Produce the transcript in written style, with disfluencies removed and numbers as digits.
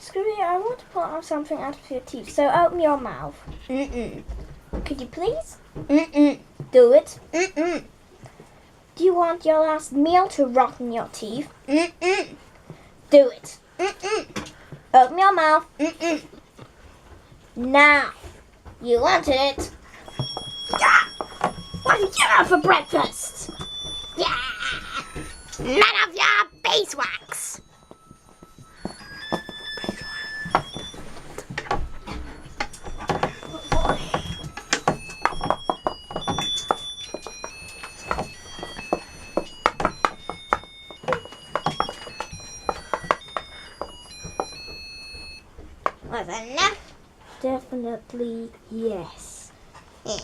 Scooby, I want to pull out something out of your teeth, so open your mouth. Mm-mm. Could you please? Mm-mm. Do it. Mm-mm. Do you want your last meal to rot in your teeth? Mm-mm. Do it. Mm-mm. Open your mouth. Mm-mm. Now. You wanted it. Yeah. What did you have for breakfast? Yeah. None of your beeswax. Was enough? Definitely yes. Yeah.